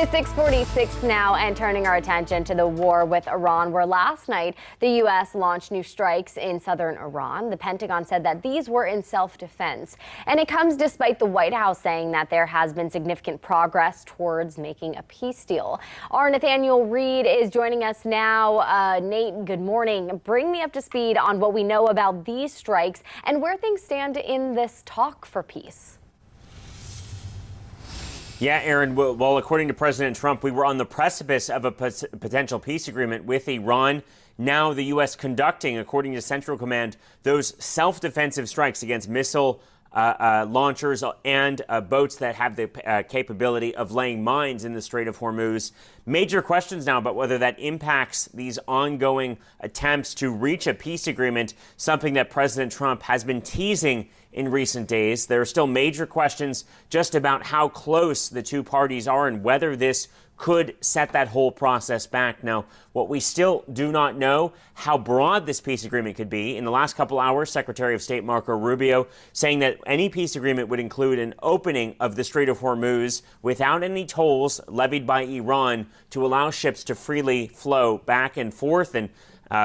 is 6:46 now, and turning our attention to the war with Iran, where last night the U.S. launched new strikes in southern Iran. The Pentagon said that these were in self-defense, and it comes despite the White House saying that there has been significant progress towards making a peace deal. Our Nathaniel Reed is joining us now. Nate, good morning. Bring me up to speed on what we know about these strikes and where things stand in this talk for peace. Yeah, Aaron, well, according to President Trump, we were on the precipice of a potential peace agreement with Iran. Now the U.S. conducting, according to Central Command, those self-defensive strikes against missile launchers and boats that have the capability of laying mines in the Strait of Hormuz. Major questions now about whether that impacts these ongoing attempts to reach a peace agreement, something that President Trump has been teasing in recent days. There are still major questions just about how close the two parties are and whether this could set that whole process back. Now, what we still do not know, how broad this peace agreement could be. In the last couple hours, Secretary of State Marco Rubio saying that any peace agreement would include an opening of the Strait of Hormuz without any tolls levied by Iran to allow ships to freely flow back and forth, and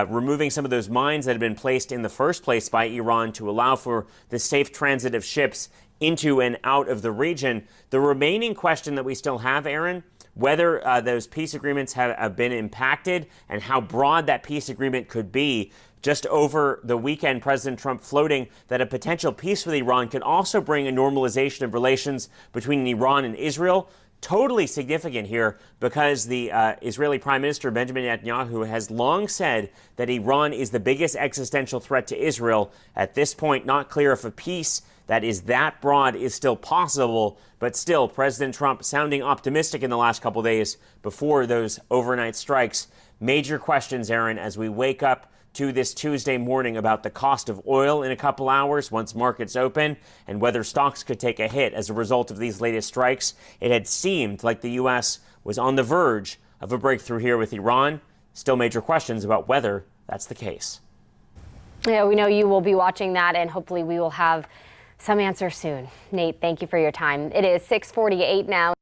removing some of those mines that had been placed in the first place by Iran to allow for the safe transit of ships into and out of the region. The remaining question that we still have, Aaron, whether those peace agreements have been impacted and how broad that peace agreement could be. Just over the weekend, President Trump floating that a potential peace with Iran could also bring a normalization of relations between Iran and Israel. Totally significant here because the Israeli Prime Minister Benjamin Netanyahu has long said that Iran is the biggest existential threat to Israel. At this point, not clear if a peace that is that broad is still possible, but still, President Trump sounding optimistic in the last couple of days before those overnight strikes. Major questions, Aaron, as we wake up to this Tuesday morning about the cost of oil in a couple hours once markets open and whether stocks could take a hit as a result of these latest strikes. It had seemed like the U.S. was on the verge of a breakthrough here with Iran. Still major questions about whether that's the case. Yeah, we know you will be watching that, and hopefully we will have some answer soon. Nate, thank you for your time. It is 6:48 now.